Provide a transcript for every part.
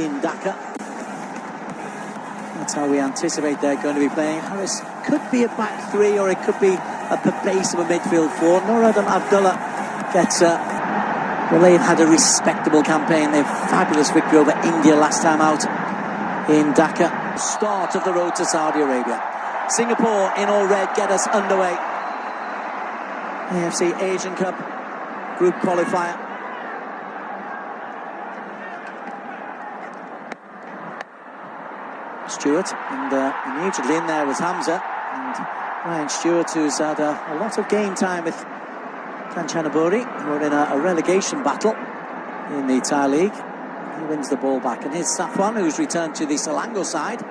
in Dhaka. That's how we anticipate they're going to be playing. Harris could be a back three, or it could be at the base of a midfield four. Noradam Abdullah gets well, they've had a respectable campaign. They've fabulous victory over India last time out in Dhaka. Start of the road to Saudi Arabia. Singapore in all red get us underway. AFC Asian Cup group qualifier. Stewart, and immediately in there was Hamza, and Ryan Stewart, who's had a lot of game time with Kanchanaburi, who are in a relegation battle in the Thai League. He wins the ball back, and here's Safwan, who's returned to the Selangor side.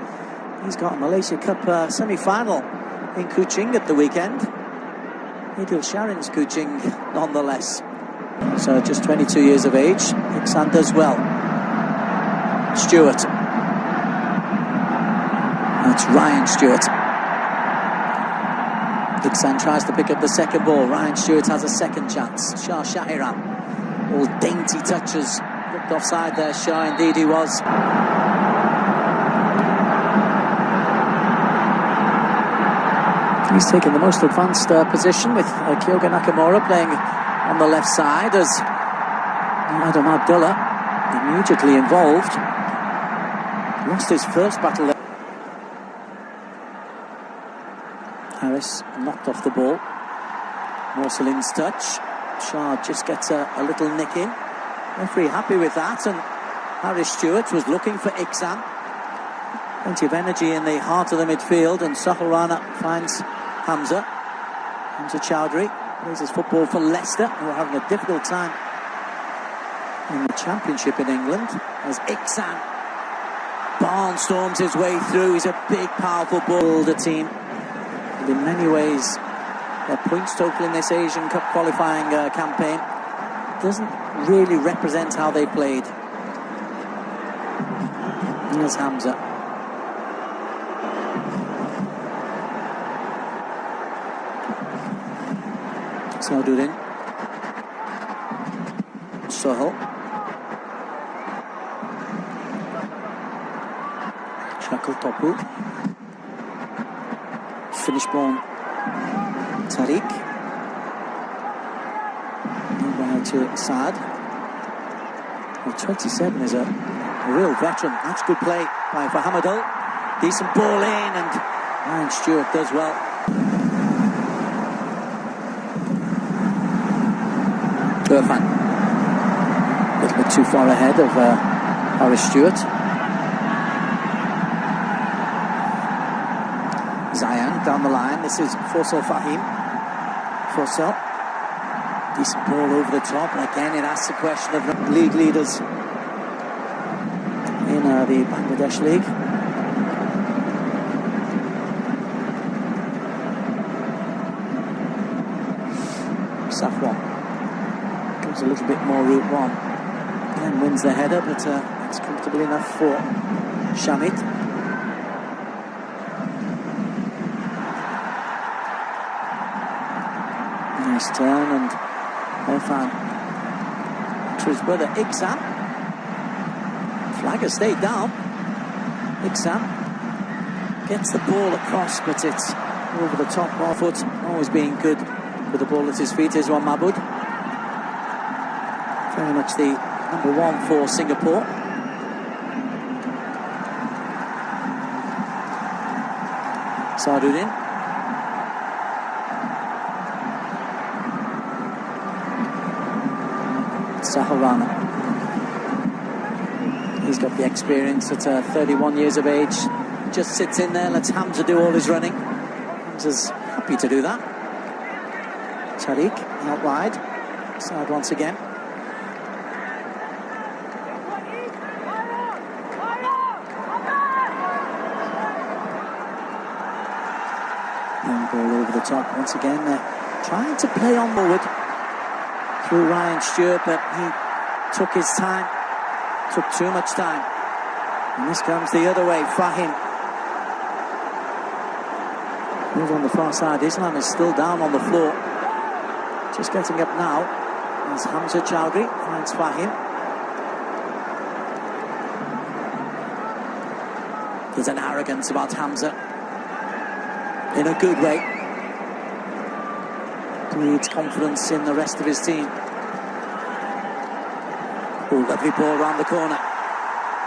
He's got a Malaysia Cup semi-final in Kuching at the weekend. Idil Sharin's Kuching nonetheless. So just 22 years of age. Iksan does well. Stewart. That's Ryan Stewart. Iksan tries to pick up the second ball. Ryan Stewart has a second chance. Shah Shahiram. All dainty touches. Looked offside there. Shah indeed he was. He's taken the most advanced position with Kyoga Nakamura playing on the left side as Adam Abdullah immediately involved. Lost his first battle there. Harris knocked off the ball. Morselin's touch. Shah just gets a little nick in. Referee happy with that, and Harris Stewart was looking for Iksan. Plenty of energy in the heart of the midfield, and Sahil Rana finds Hamza Chowdhury plays his football for Leicester, who are having a difficult time in the Championship in England, as Iksan barnstorms his way through. He's a big, powerful ball, the team. And in many ways, their points total in this Asian Cup qualifying campaign doesn't really represent how they played. Here's Hamza. Saududdin. Sohel. Shakil Topu. Finishborn Tariq. Over to Saad. Well, 27 is a real veteran. That's good play by Fahamadul. Decent ball in, and Ryan Stewart does well. Irfan. A little bit too far ahead of Harris Stewart. Zayan down the line. This is Faisal Fahim. Faisal. Decent ball over the top. Again, it asks the question of the league leaders in the Bangladesh League. Safwan. Goes a little bit more route one. Then wins the header, but it's comfortable enough for Shamit. Nice turn, and Irfan to his brother Iksan. Flag has stayed down. Iksan gets the ball across, but it's over the top. 1 foot, always being good with the ball at his feet. Is one Mahmood. Very much the number one for Singapore. Saududdin. Sahil Rana. He's got the experience at 31 years of age. Just sits in there, lets Hamza do all his running. Hamza's happy to do that. Tariq out wide. Side once again. Long ball over the top once again. They're trying to play on forward through Ryan Stewart, but he took his time, took too much time. And this comes the other way. Fahim. He's on the far side. Islam is still down on the floor. Just getting up now as Hamza Chowdhury finds Fahim. There's an arrogance about Hamza. In a good way. Breeds confidence in the rest of his team. Oh, lovely ball round the corner.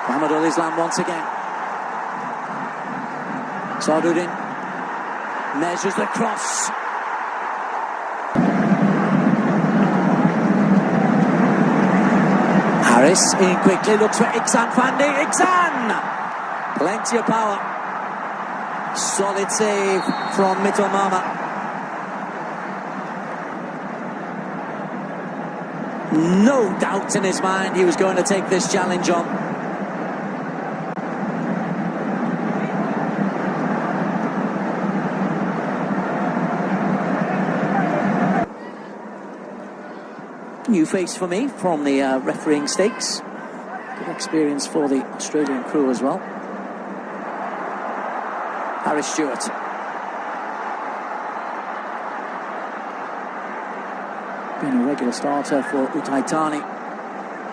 Mohamed Al-Islam once again. Sarduddin measures the cross. Harris in quickly, looks for Iksan Fandi. Iksan! Plenty of power. Solid save from Mittelmama. No doubt in his mind he was going to take this challenge on. New face for me from the refereeing stakes. Good experience for the Australian crew as well. Harris Stewart. Been a regular starter for Utai Thani.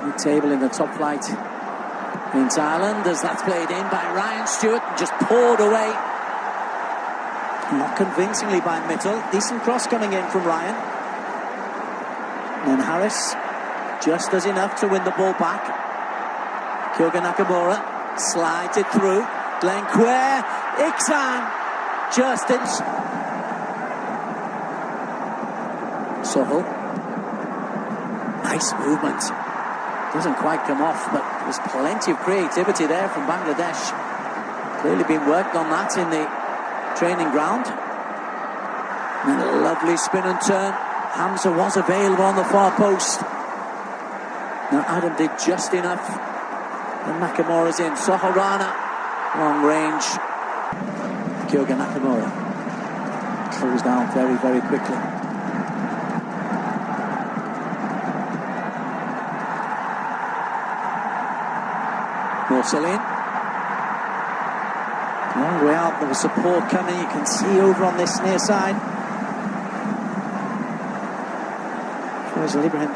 Mid-table in the top flight in Thailand, as that's played in by Ryan Stewart, just poured away. Not convincingly by Mittel. Decent cross coming in from Ryan. And then Harris just does enough to win the ball back. Kyoga Nakamura slides it through. Glenn Quare, Iksan just in. Soho. Nice movement. Doesn't quite come off, but there's plenty of creativity there from Bangladesh. Clearly been worked on that in the training ground. And a lovely spin and turn. Hamza was available on the far post. Now Adam did just enough. And Nakamura's in. Sohorana, long range. Kyoga Nakamura closed down very, very quickly. Morselin. Long way out, there was support coming. You can see over on this near side. Faisal Ibrahim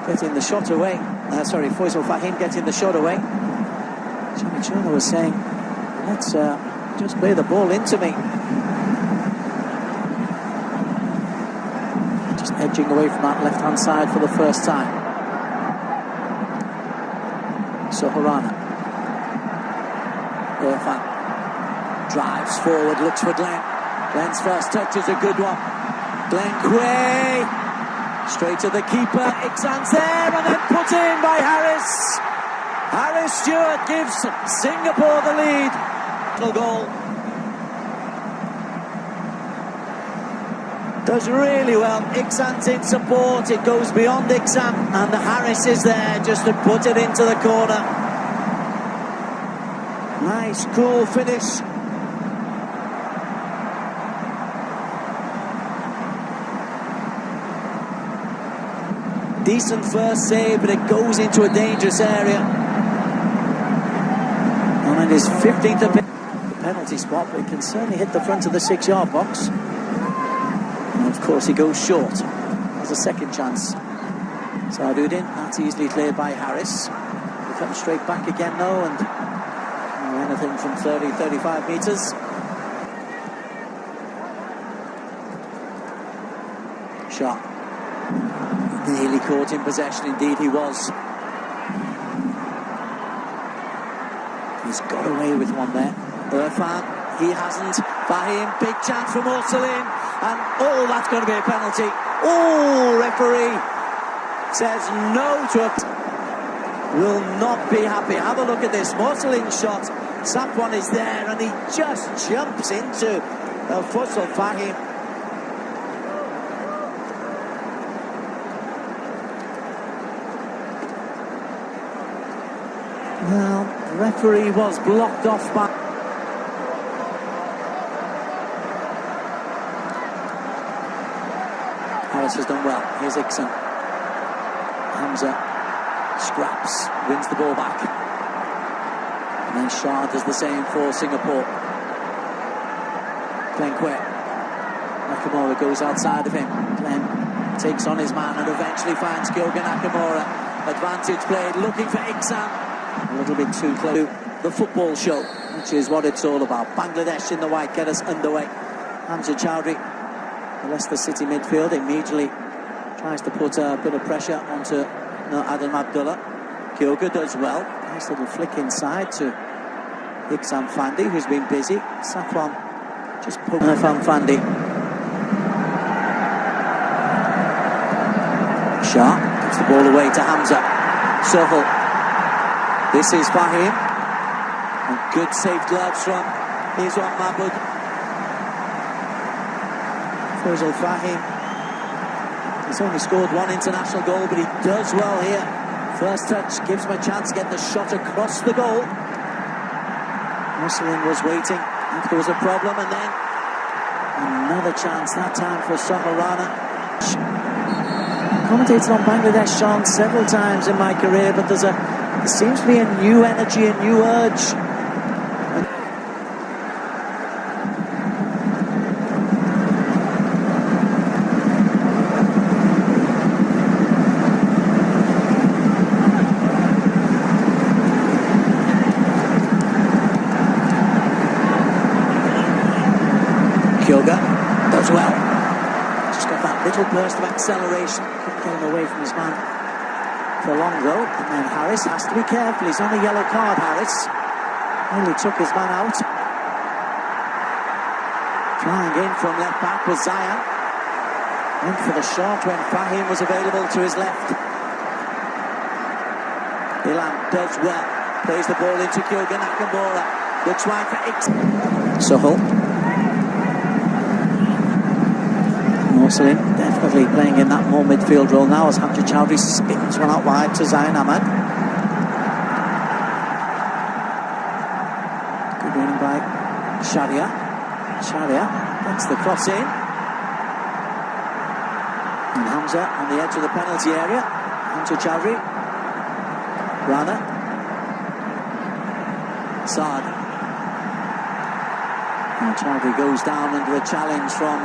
getting the shot away. Faisal Fahim getting the shot away. Jimmy Chuna was saying, let's just play the ball into me. Just edging away from that left-hand side for the first time. Sohorana. Irfan drives forward, looks for Glenn. Glenn's first touch is a good one. Glenn Quay straight to the keeper. Iksan's there and then put in by Harris. Harris Stewart gives Singapore the lead. Goal. Does really well. Iksan's in support. It goes beyond Iksan, and the Harris is there just to put it into the corner. Nice, cool finish. Decent first save, but it goes into a dangerous area. And it is 15th penalty spot, but it can certainly hit the front of the 6-yard box. And of course he goes short. There's a second chance. Sarduddin, that's easily cleared by Harris. He comes straight back again though, and anything from 30-35 metres. Shot. Nearly caught in possession, indeed he was. He's got away with one there. Irfan, he hasn't. Fahim, big chance from Morselin. And oh, that's going to be a penalty. Oh, referee says no to it. Will not be happy. Have a look at this. Morselin's shot. Safwan is there and he just jumps into Faisal Fahim. Well, the referee was blocked off by... Harris has done well. Here's Iksan. Hamza scraps, wins the ball back. And then Shah does the same for Singapore. Glenn Quay. Nakamura goes outside of him. Glenn takes on his man and eventually finds Kyoga Nakamura. Advantage played, looking for Iksan. A little bit too close. The football show. which is what it's all about. Bangladesh in the white get us underway. Hamza Chowdhury, the Leicester City midfield, immediately tries to put a bit of pressure onto Adam Abdullah. Kyoga does well. Nice little flick inside to Iksam Fandi, who's been busy. Safwan just poking Fandi. Shah gives the ball away to Hamza. Sohel. This is Fahim. And good safe gloves from Izwan Mahmoud. Faisal Fahim. He's only scored one international goal, but he does well here. First touch gives him a chance to get the shot across the goal. Muslim was waiting if there was a problem, and then another chance, that time for Sohel Rana. I've commentated on Bangladesh, Sean, several times in my career, but there seems to be a new energy, a new urge. Kyoga does well. Just got that little burst of acceleration. Couldn't get him away from his man for long though. And then Harris has to be careful. He's on a yellow card, Harris. Nearly took his man out. Flying in from left back was Zayan. Went for the shot when Fahim was available to his left. Ilan does well. Plays the ball into Kyoga Nakamura. Looks wide for X. Sohel. Muslim definitely playing in that more midfield role now as Hamza Chowdhury spins one out wide to Zayn Ahmad. Good running by Sharia. Sharia gets the cross in. And Hamza on the edge of the penalty area. Hamza Chowdhury. Rana. Saad. And Chowdhury goes down under the challenge from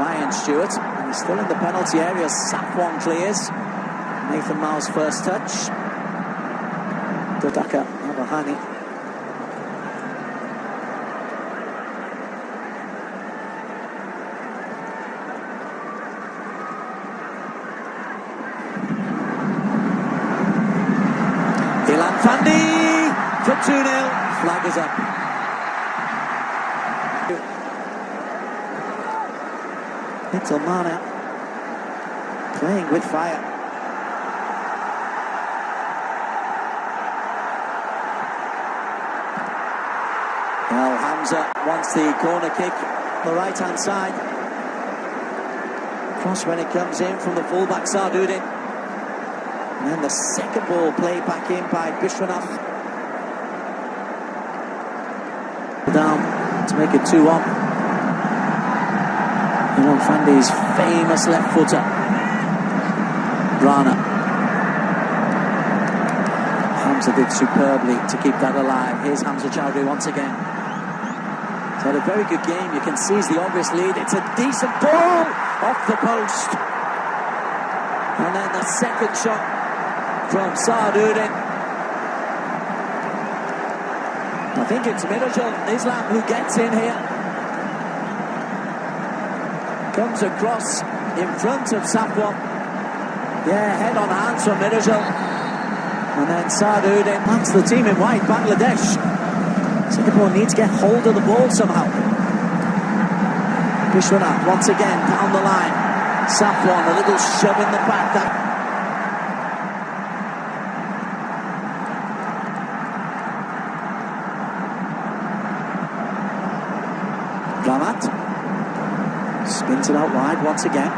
Ryan Stewart, and he's still in the penalty area. Safwan clears. Nathan Miles' first touch. Dodaka Abahani. Ilan Fandi for 2-0. Flag is up. Little Mana playing with fire. Well, Hamza wants the corner kick on the right hand side. Cross when it comes in from the fullback Sarduddin. And then the second ball played back in by Bishwanath. Down to make it 2-1. Fandi's famous left footer. Rana. Hamza did superbly to keep that alive. Here's Hamza Chowdhury once again. He's had a very good game. You can see he's the obvious lead. It's a decent ball off the post. And then the second shot from Sarduddin. I think it's Mirajul Islam who gets in here. Comes across in front of Safwan. Yeah, head on hands from Mirajul. And then Sarduddin. That's the team in white, Bangladesh. Singapore needs to get hold of the ball somehow. Bishwanath once again down the line. Safwan, a little shove in the back. Ramat spins it out wide once again.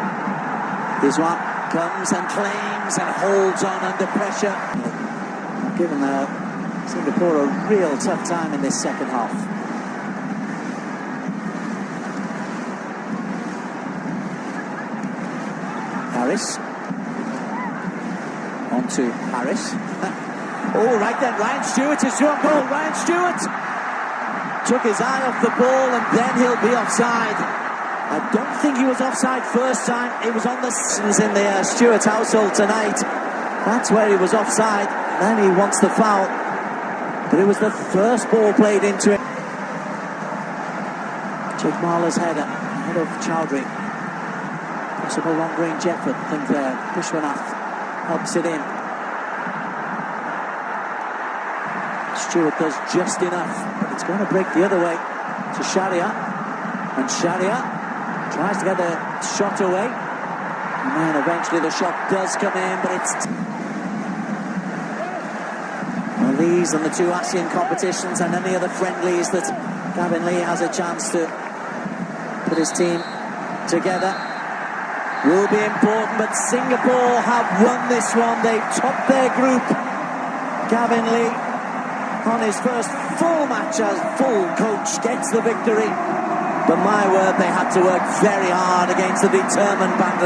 Izwan comes and claims and holds on under pressure. Given Singapore a real tough time in this second half. Harris. On to Harris. Oh, right then, Ryan Stewart is on goal. Ryan Stewart took his eye off the ball and then he'll be offside. I don't think he was offside first time. It was on the in the Stewart household tonight. That's where he was offside. Then he wants the foul. but it was the first ball played into it. Jigmala's header ahead of Chowdhury. Possible long-range effort, I think there. Vishwanath helps it in. Stewart does just enough, but it's going to break the other way to Sharia. And Sharia tries to get the shot away. And then eventually the shot does come in, but it's... Well, these and the two ASEAN competitions and any other friendlies that Gavin Lee has a chance to put his team together will be important, but Singapore have won this one. They've topped their group. Gavin Lee, on his first full match as full coach, gets the victory. But my word, they had to work very hard against the determined Bangladesh.